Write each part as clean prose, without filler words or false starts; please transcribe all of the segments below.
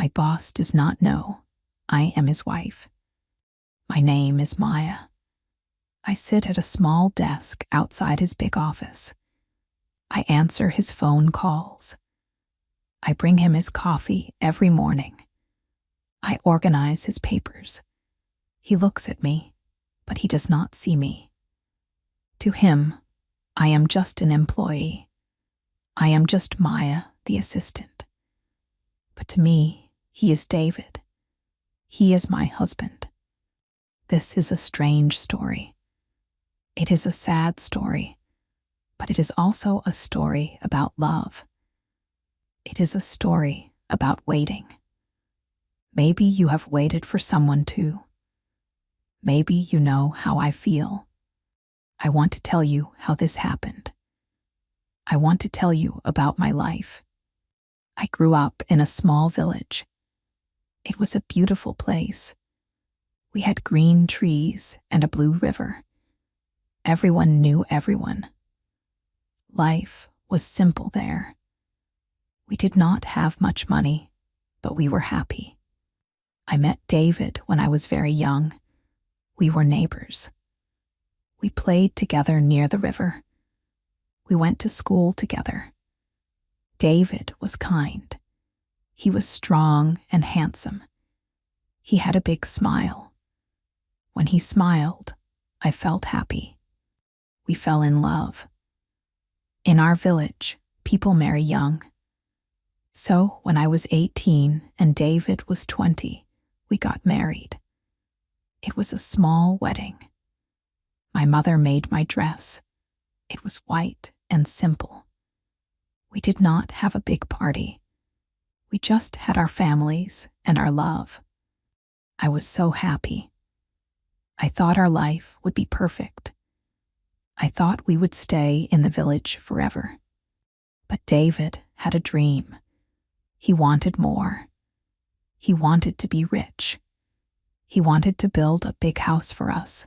My boss does not know I am his wife. My name is Maya. I sit at a small desk outside his big office. I answer his phone calls. I bring him his coffee every morning. I organize his papers. He looks at me, but he does not see me. To him, I am just an employee. I am just Maya, the assistant. But to me, he is David. He is my husband. This is a strange story. It is a sad story, but it is also a story about love. It is a story about waiting. Maybe you have waited for someone too. Maybe you know how I feel. I want to tell you how this happened. I want to tell you about my life. I grew up in a small village. It was a beautiful place. We had green trees and a blue river. Everyone knew everyone. Life was simple there. We did not have much money, but we were happy. I met David when I was very young. We were neighbors. We played together near the river. We went to school together. David was kind. He was strong and handsome. He had a big smile. When he smiled, I felt happy. We fell in love. In our village, people marry young. So when I was 18 and David was 20, we got married. It was a small wedding. My mother made my dress. It was white and simple. We did not have a big party. We just had our families and our love. I was so happy. I thought our life would be perfect. I thought we would stay in the village forever. But David had a dream. He wanted more. He wanted to be rich. He wanted to build a big house for us.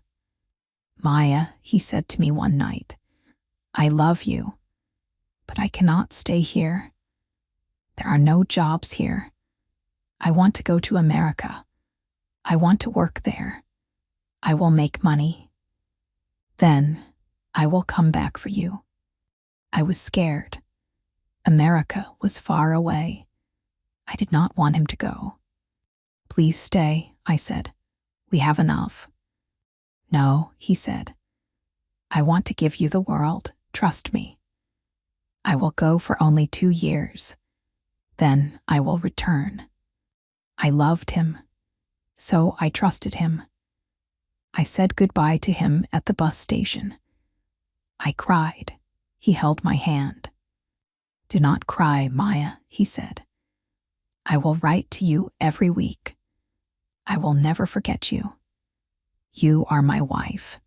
Maya, he said to me one night, I love you, but I cannot stay here. There are no jobs here. I want to go to America. I want to work there. I will make money. Then I will come back for you. I was scared. America was far away. I did not want him to go. Please stay, I said. We have enough. No, he said. I want to give you the world. Trust me. I will go for only 2 years. Then I will return. I loved him, so I trusted him. I said goodbye to him at the bus station. I cried. He held my hand. Do not cry, Maya, he said. I will write to you every week. I will never forget you. You are my wife.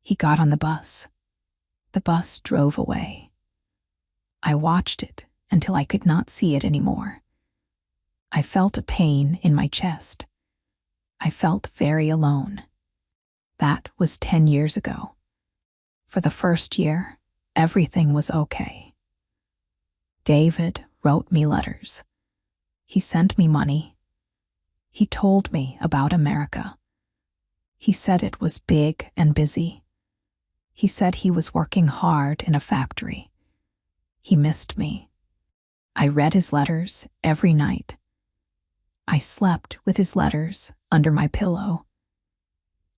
He got on the bus. The bus drove away. I watched it until I could not see it anymore. I felt a pain in my chest. I felt very alone. That was 10 years ago. For the first year, everything was okay. David wrote me letters. He sent me money. He told me about America. He said it was big and busy. He said he was working hard in a factory. He missed me. I read his letters every night. I slept with his letters under my pillow.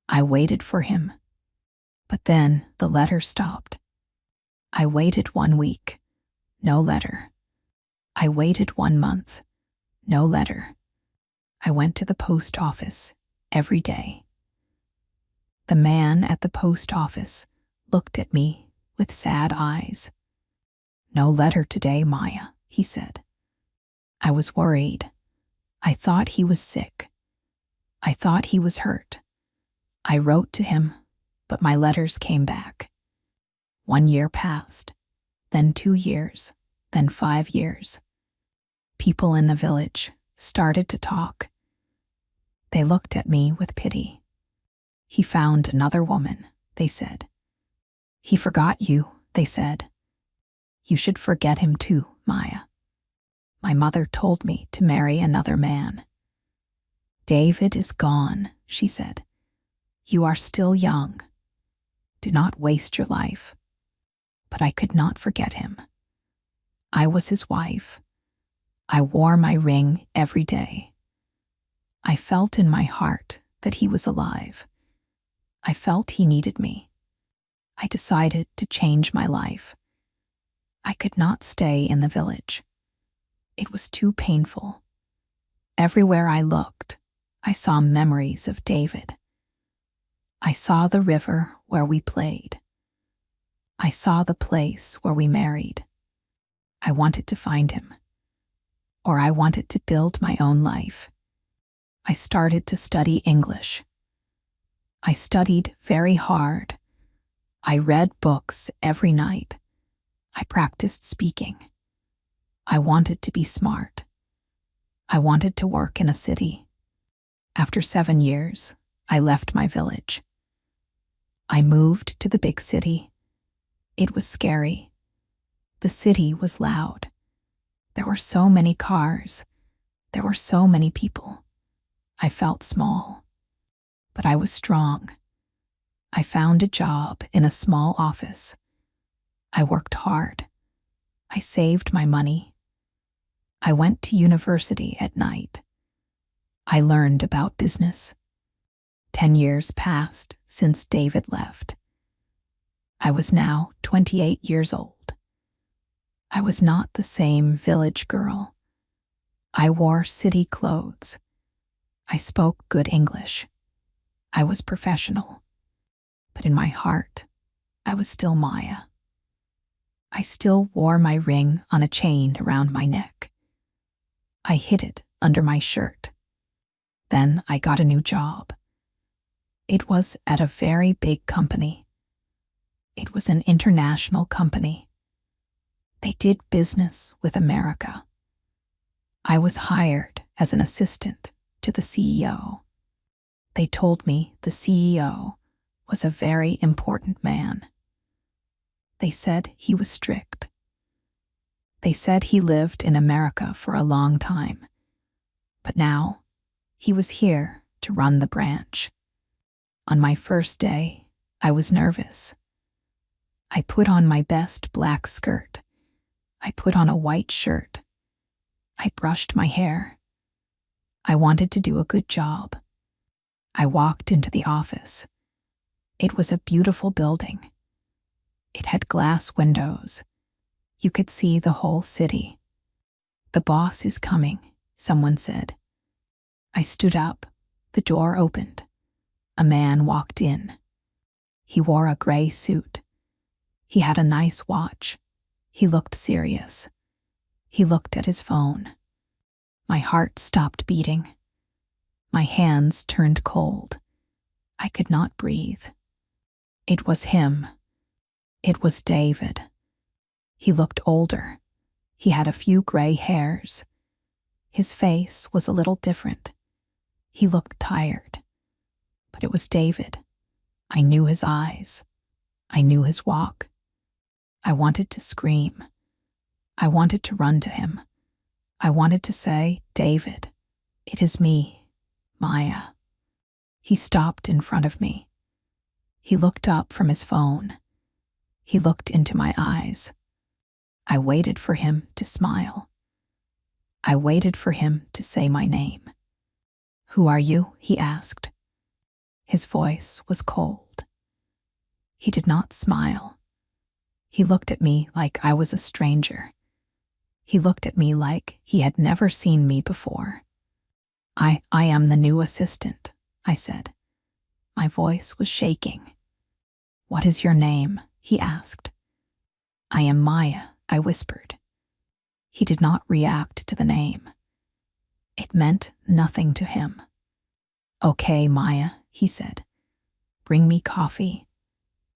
I waited for him. But then the letter stopped. I waited 1 week. No letter. I waited 1 month. No letter. I went to the post office every day. The man at the post office looked at me with sad eyes. No letter today, Maya, he said. I was worried. I thought he was sick. I thought he was hurt. I wrote to him, but my letters came back. 1 year passed, then 2 years, then 5 years. People in the village started to talk. They looked at me with pity. He found another woman, they said. He forgot you, they said. You should forget him too, Maya. My mother told me to marry another man. David is gone, she said. You are still young. Do not waste your life. But I could not forget him. I was his wife. I wore my ring every day. I felt in my heart that he was alive. I felt he needed me. I decided to change my life. I could not stay in the village. It was too painful. Everywhere I looked, I saw memories of David. I saw the river where we played. I saw the place where we married. I wanted to find him. Or I wanted to build my own life. I started to study English. I studied very hard. I read books every night. I practiced speaking. I wanted to be smart. I wanted to work in a city. After 7 years, I left my village. I moved to the big city. It was scary. The city was loud. There were so many cars. There were so many people. I felt small. But I was strong. I found a job in a small office. I worked hard. I saved my money. I went to university at night. I learned about business. 10 years passed since David left. I was now 28 years old. I was not the same village girl. I wore city clothes. I spoke good English. I was professional. But in my heart, I was still Maya. I still wore my ring on a chain around my neck. I hid it under my shirt. Then I got a new job. It was at a very big company. It was an international company. They did business with America. I was hired as an assistant to the CEO. They told me the CEO was a very important man. They said he was strict. They said he lived in America for a long time, but now he was here to run the branch. On my first day, I was nervous. I put on my best black skirt. I put on a white shirt. I brushed my hair. I wanted to do a good job. I walked into the office. It was a beautiful building. It had glass windows. You could see the whole city. The boss is coming, someone said. I stood up. The door opened. A man walked in. He wore a gray suit. He had a nice watch. He looked serious. He looked at his phone. My heart stopped beating. My hands turned cold. I could not breathe. It was him. It was David. He looked older. He had a few gray hairs. His face was a little different. He looked tired. But it was David. I knew his eyes. I knew his walk. I wanted to scream. I wanted to run to him. I wanted to say, David, it is me, Maya. He stopped in front of me. He looked up from his phone. He looked into my eyes. I waited for him to smile. I waited for him to say my name. Who are you? He asked. His voice was cold. He did not smile. He looked at me like I was a stranger. He looked at me like he had never seen me before. I am the new assistant, I said. My voice was shaking. What is your name? He asked. I am Maya, I whispered. He did not react to the name. It meant nothing to him. Okay, Maya, he said. Bring me coffee.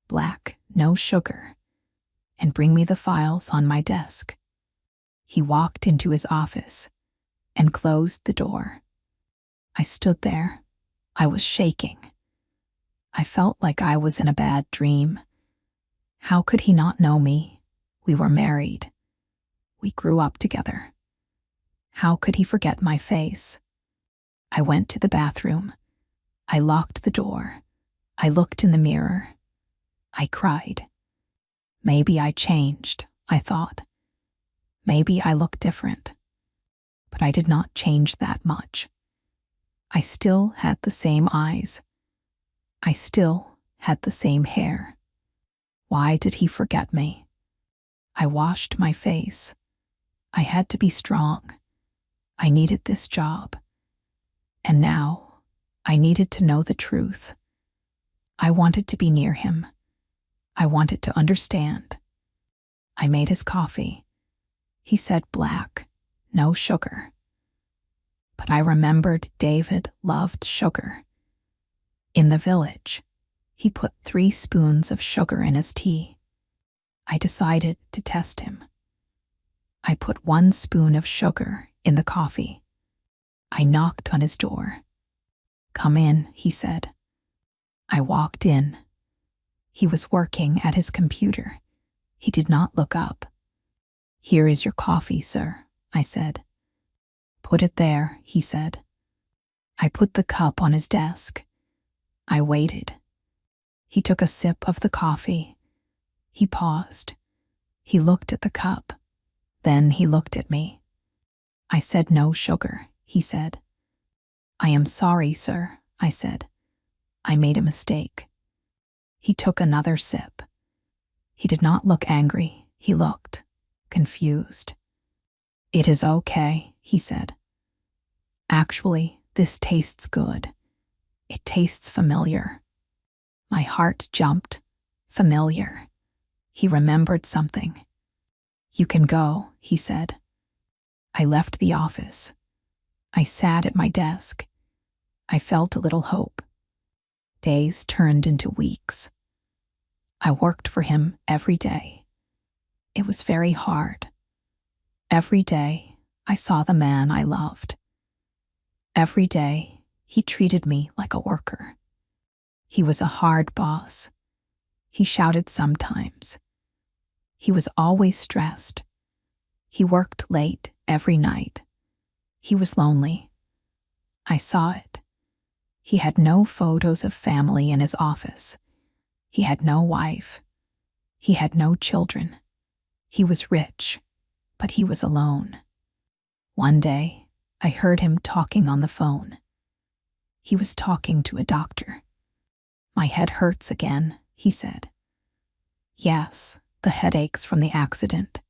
Black, no sugar. And bring me the files on my desk. He walked into his office and closed the door. I stood there. I was shaking. I felt like I was in a bad dream. How could he not know me? We were married. We grew up together. How could he forget my face? I went to the bathroom. I locked the door. I looked in the mirror. I cried. Maybe I changed, I thought. Maybe I look different. But I did not change that much. I still had the same eyes. I still had the same hair. Why did he forget me? I washed my face. I had to be strong. I needed this job. And now, I needed to know the truth. I wanted to be near him. I wanted to understand. I made his coffee. He said black, no sugar. But I remembered David loved sugar. In the village, he put 3 spoons of sugar in his tea. I decided to test him. I put 1 spoon of sugar in the coffee. I knocked on his door. "Come in," he said. I walked in. He was working at his computer. He did not look up. "Here is your coffee, sir," I said. "Put it there," he said. I put the cup on his desk. I waited. He took a sip of the coffee. He paused. He looked at the cup. Then he looked at me. "I said no sugar," he said. "I am sorry, sir," I said. "I made a mistake." He took another sip. He did not look angry. He looked confused. "It is okay," he said. "Actually, this tastes good. It tastes familiar." My heart jumped. Familiar. He remembered something. "You can go," he said. I left the office. I sat at my desk. I felt a little hope. Days turned into weeks. I worked for him every day. It was very hard. Every day, I saw the man I loved. Every day, he treated me like a worker. He was a hard boss. He shouted sometimes. He was always stressed. He worked late every night. He was lonely. I saw it. He had no photos of family in his office. He had no wife. He had no children. He was rich, but he was alone. One day, I heard him talking on the phone. He was talking to a doctor. "My head hurts again," he said. "Yes, the headaches from the accident.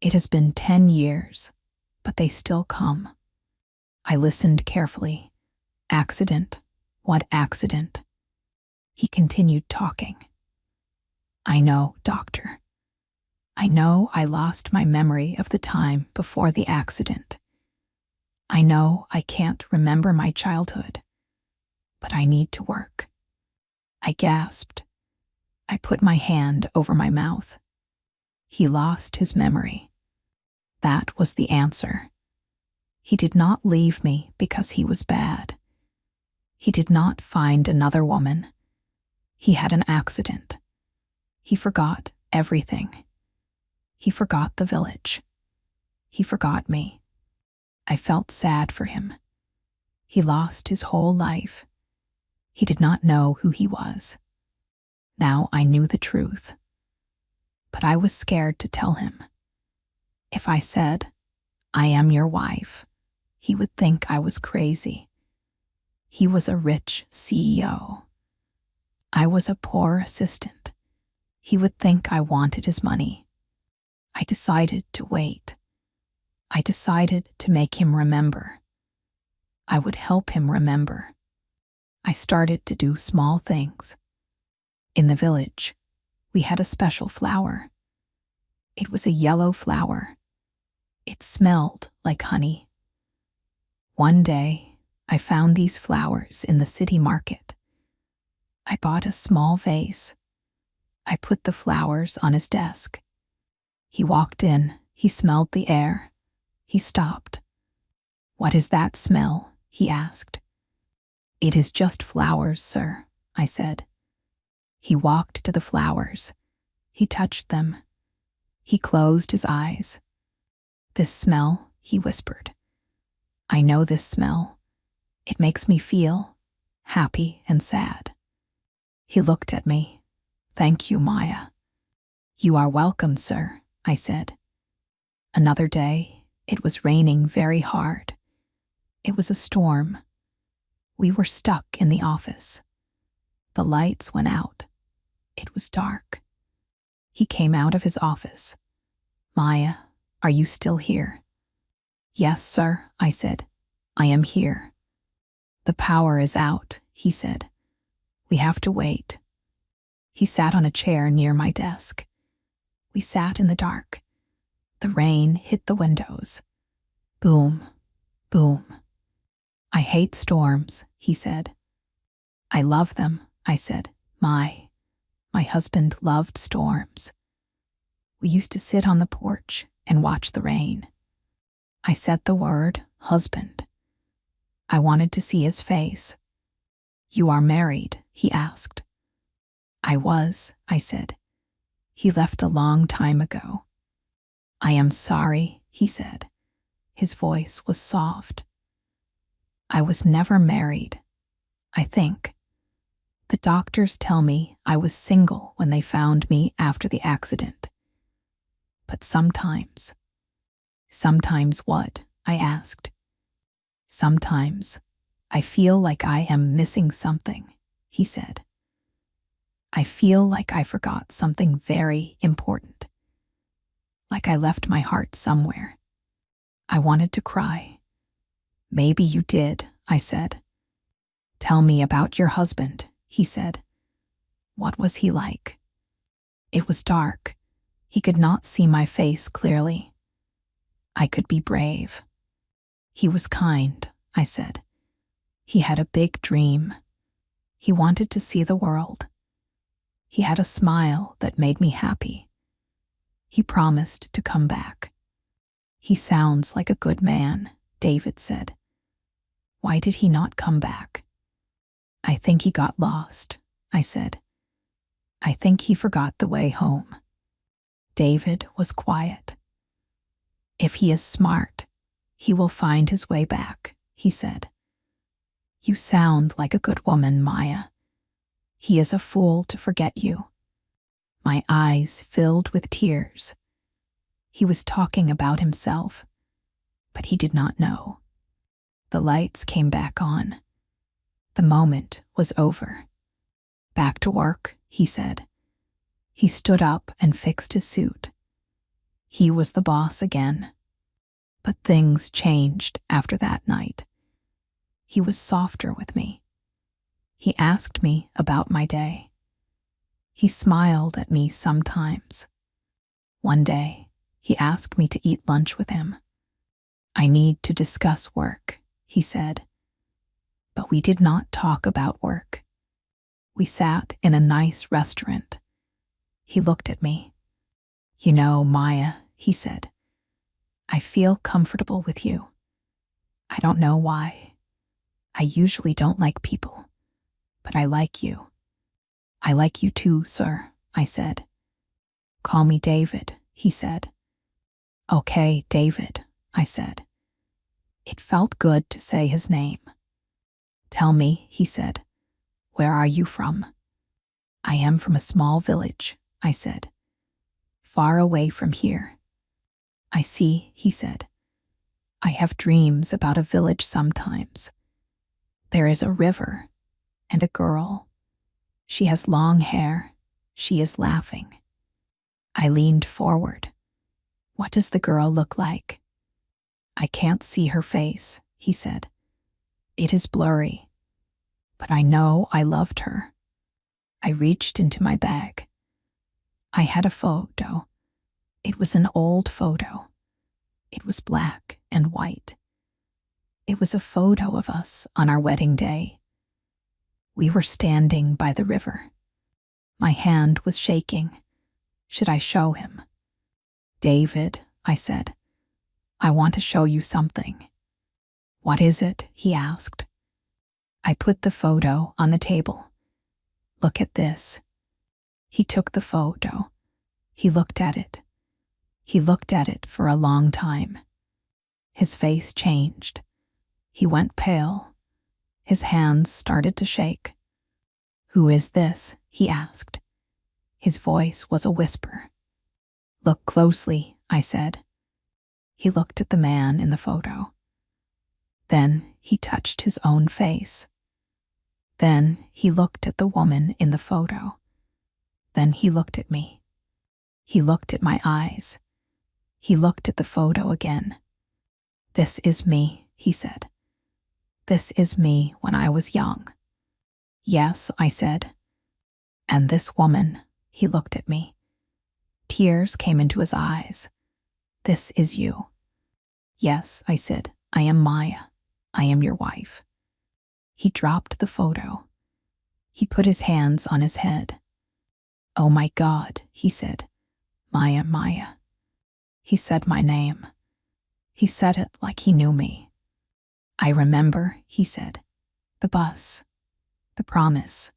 It has been 10 years, but they still come." I listened carefully. "Accident? What accident?" He continued talking. "I know, doctor. I know I lost my memory of the time before the accident. I know I can't remember my childhood, but I need to work." I gasped. I put my hand over my mouth. He lost his memory. That was the answer. He did not leave me because he was bad. He did not find another woman. He had an accident. He forgot everything. He forgot the village. He forgot me. I felt sad for him. He lost his whole life. He did not know who he was. Now I knew the truth. But I was scared to tell him. If I said, "I am your wife," he would think I was crazy. He was a rich CEO. I was a poor assistant. He would think I wanted his money. I decided to wait. I decided to make him remember. I would help him remember. I started to do small things. In the village, we had a special flower. It was a yellow flower. It smelled like honey. One day, I found these flowers in the city market. I bought a small vase. I put the flowers on his desk. He walked in. He smelled the air. He stopped. "What is that smell?" he asked. "It is just flowers, sir," I said. He walked to the flowers. He touched them. He closed his eyes. "This smell," he whispered. I know this smell. It makes me feel happy and sad. He looked at me. Thank you, Maya. You are welcome, sir, I said. Another day, it was raining very hard. It was a storm. We were stuck in the office. The lights went out. It was dark. He came out of his office. Maya, are you still here? Yes, sir, I said. I am here. The power is out, he said. We have to wait. He sat on a chair near my desk. We sat in the dark. The rain hit the windows. Boom, boom. I hate storms, he said. I love them, I said. My husband loved storms. We used to sit on the porch and watch the rain. I said the word husband. I wanted to see his face. You are married, he asked. I was, I said. He left a long time ago. I am sorry, he said. His voice was soft. I was never married, I think. The doctors tell me I was single when they found me after the accident. But sometimes what? I asked. Sometimes I feel like I am missing something, he said. I feel like I forgot something very important. Like I left my heart somewhere. I wanted to cry. Maybe you did, I said. Tell me about your husband, he said. What was he like? It was dark. He could not see my face clearly. I could be brave. He was kind, I said. He had a big dream. He wanted to see the world. He had a smile that made me happy. He promised to come back. He sounds like a good man, David said. Why did he not come back? I think he got lost, I said. I think he forgot the way home. David was quiet. If he is smart, he will find his way back, he said. You sound like a good woman, Maya. He is a fool to forget you. My eyes filled with tears. He was talking about himself, but he did not know. The lights came back on. The moment was over. Back to work, he said. He stood up and fixed his suit. He was the boss again. But things changed after that night. He was softer with me. He asked me about my day. He smiled at me sometimes. One day, he asked me to eat lunch with him. I need to discuss work, he said. But we did not talk about work. We sat in a nice restaurant. He looked at me. You know, Maya, he said, I feel comfortable with you. I don't know why. I usually don't like people, but I like you. I like you too, sir, I said. Call me David, he said. Okay, David, I said. It felt good to say his name. Tell me, he said, where are you from? I am from a small village, I said. Far away from here. I see, he said. I have dreams about a village sometimes. There is a river and a girl. She has long hair. She is laughing. I leaned forward. What does the girl look like? I can't see her face, he said. It is blurry. But I know I loved her. I reached into my bag. I had a photo. It was an old photo. It was black and white. It was a photo of us on our wedding day. We were standing by the river. My hand was shaking. Should I show him? David, I said, I want to show you something. What is it? He asked. I put the photo on the table. Look at this. He took the photo. He looked at it. He looked at it for a long time. His face changed. He went pale. His hands started to shake. "Who is this?" he asked. His voice was a whisper. "Look closely," I said. He looked at the man in the photo. Then he touched his own face. Then he looked at the woman in the photo. Then he looked at me. He looked at my eyes. He looked at the photo again. "This is me," he said. "This is me when I was young." "Yes," I said. "And this woman," he looked at me. Tears came into his eyes. "This is you." "Yes," I said. "I am Maya. I am your wife." He dropped the photo. He put his hands on his head. "Oh my God," he said. "Maya, Maya." He said my name. He said it like he knew me. "I remember," he said. "The bus. The promise.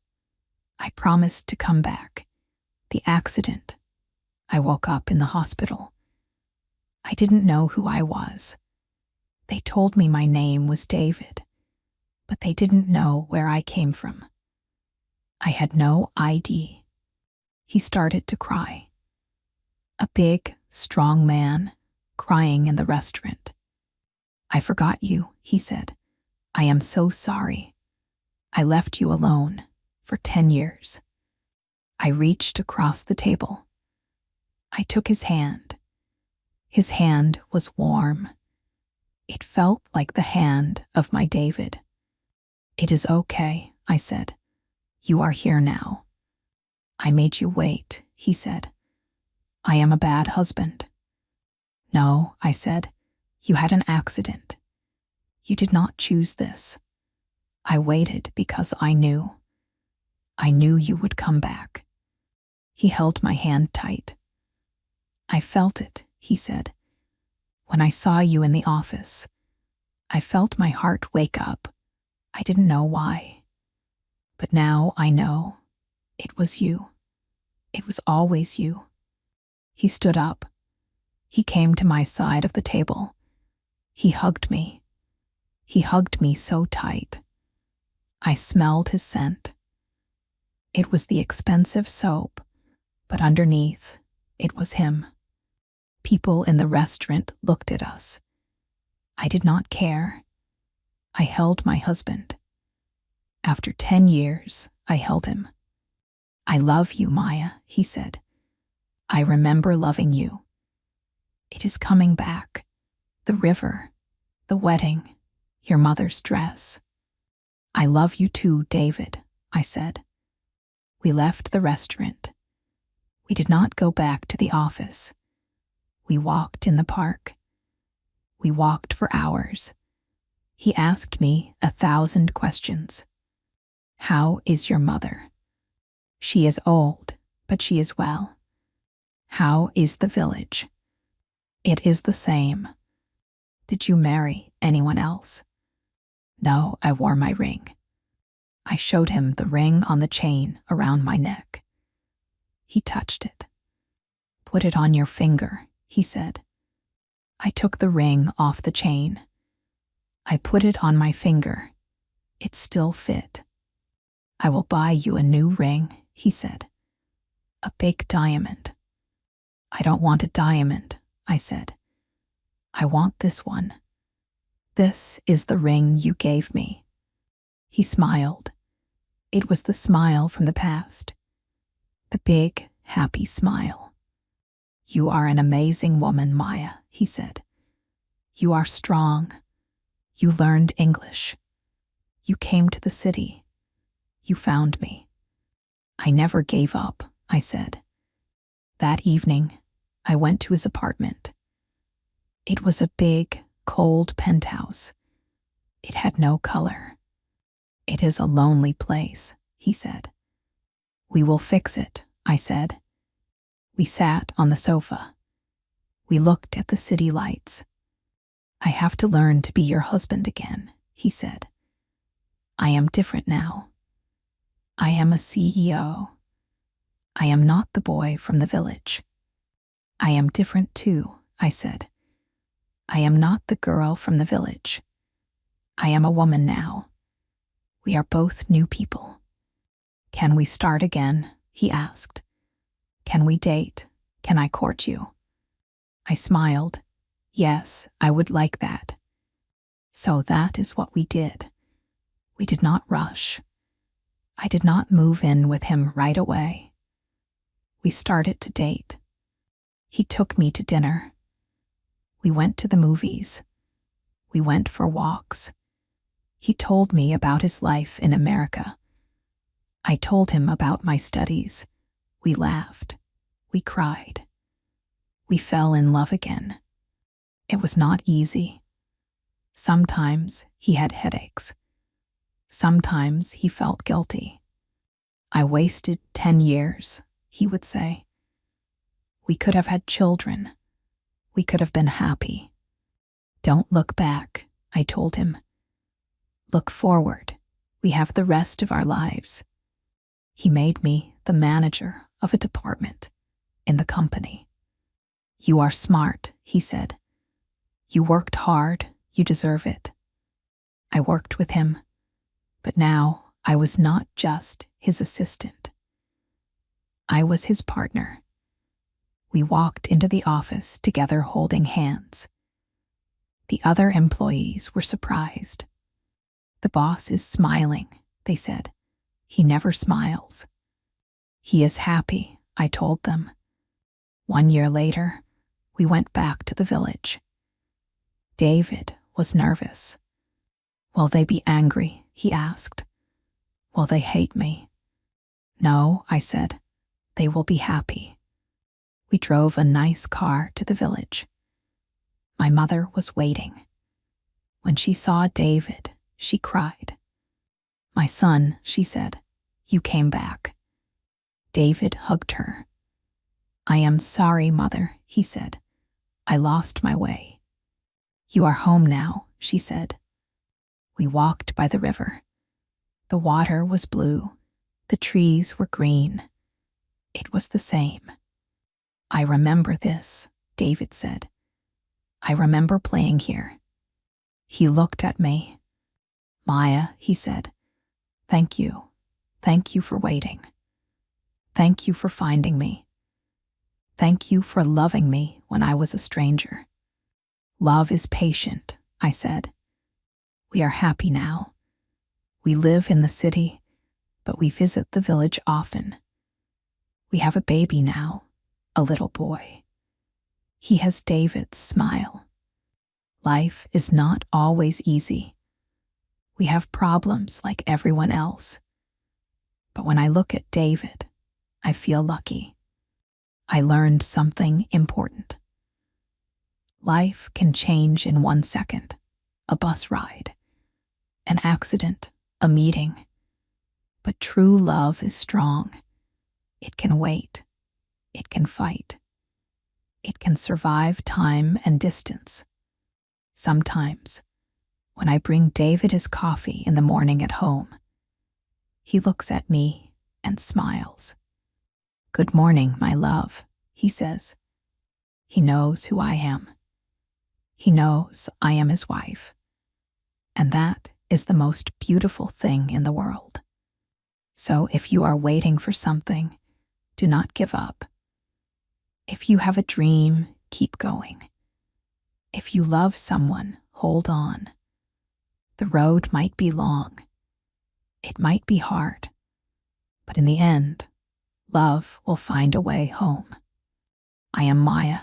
I promised to come back. The accident. I woke up in the hospital. I didn't know who I was. They told me my name was David, but they didn't know where I came from. I had no ID." He started to cry. A big, strong man, crying in the restaurant. "I forgot you," he said. "I am so sorry. I left you alone for 10 years. I reached across the table. I took his hand. His hand was warm. It felt like the hand of my David. "It is okay," I said. "You are here now." "I made you wait," he said. "I am a bad husband." "No," I said. "You had an accident. You did not choose this. I waited because I knew. I knew you would come back." He held my hand tight. "I felt it," he said. "When I saw you in the office, I felt my heart wake up. I didn't know why. But now I know. It was you. It was always you." He stood up. He came to my side of the table. He hugged me. He hugged me so tight. I smelled his scent. It was the expensive soap, but underneath, it was him. People in the restaurant looked at us. I did not care. I held my husband. After 10 years, I held him. "I love you, Maya," he said. "I remember loving you. It is coming back. The river, the wedding, your mother's dress." "I love you too, David," I said. We left the restaurant. We did not go back to the office. We walked in the park. We walked for hours. He asked me 1,000 questions. "How is your mother?" "She is old, but she is well." "How is the village?" "It is the same." "Did you marry anyone else?" "No, I wore my ring." I showed him the ring on the chain around my neck. He touched it. "Put it on your finger," he said. I took the ring off the chain. I put it on my finger. It still fit. "I will buy you a new ring," he said. "A big diamond." "I don't want a diamond," I said. "I want this one. This is the ring you gave me." He smiled. It was the smile from the past. The big, happy smile. "You are an amazing woman, Maya," he said. "You are strong. You learned English. You came to the city. You found me." "I never gave up," I said. That evening, I went to his apartment. It was a big, cold penthouse. It had no color. "It is a lonely place," he said. "We will fix it," I said. We sat on the sofa. We looked at the city lights. "I have to learn to be your husband again," he said. "I am different now. I am a CEO. I am not the boy from the village." "I am different too," I said. I am not the girl from the village. I am a woman now. We are both new people. Can we start again? He asked. Can we date? Can I court you? I smiled. Yes, I would like that. So that is what we did. We did not rush. I did not move in with him right away. We started to date. He took me to dinner. We went to the movies. We went for walks. He told me about his life in America. I told him about my studies. We laughed. We cried. We fell in love again. It was not easy. Sometimes he had headaches. Sometimes he felt guilty. I wasted 10 years, he would say. We could have had children. We could have been happy. Don't look back, I told him. Look forward. We have the rest of our lives. He made me the manager of a department in the company. You are smart, he said. You worked hard. You deserve it. I worked with him, but now I was not just his assistant. I was his partner. We walked into the office together holding hands. The other employees were surprised. The boss is smiling, they said. He never smiles. He is happy, I told them. 1 year later, we went back to the village. David was nervous. Will they be angry? He asked. Will they hate me? No, I said. They will be happy. We drove a nice car to the village. My mother was waiting. When she saw David, she cried. My son, she said, you came back. David hugged her. I am sorry, mother, he said. I lost my way. You are home now, she said. We walked by the river. The water was blue. The trees were green. It was the same. I remember this, David said. I remember playing here. He looked at me. Maya, he said, thank you. Thank you for waiting. Thank you for finding me. Thank you for loving me when I was a stranger. Love is patient, I said. We are happy now. We live in the city, but we visit the village often. We have a baby now, a little boy. He has David's smile. Life is not always easy. We have problems like everyone else. But when I look at David, I feel lucky. I learned something important. Life can change in 1 second. A bus ride, an accident, a meeting. But true love is strong. It can wait. It can fight. It can survive time and distance. Sometimes, when I bring David his coffee in the morning at home, he looks at me and smiles. Good morning, my love, he says. He knows who I am. He knows I am his wife. And that is the most beautiful thing in the world. So if you are waiting for something, do not give up. If you have a dream, keep going. If you love someone, hold on. The road might be long. It might be hard. But in the end, love will find a way home. I am Maya.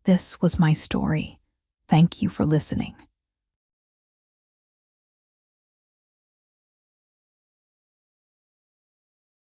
This was my story. Thank you for listening.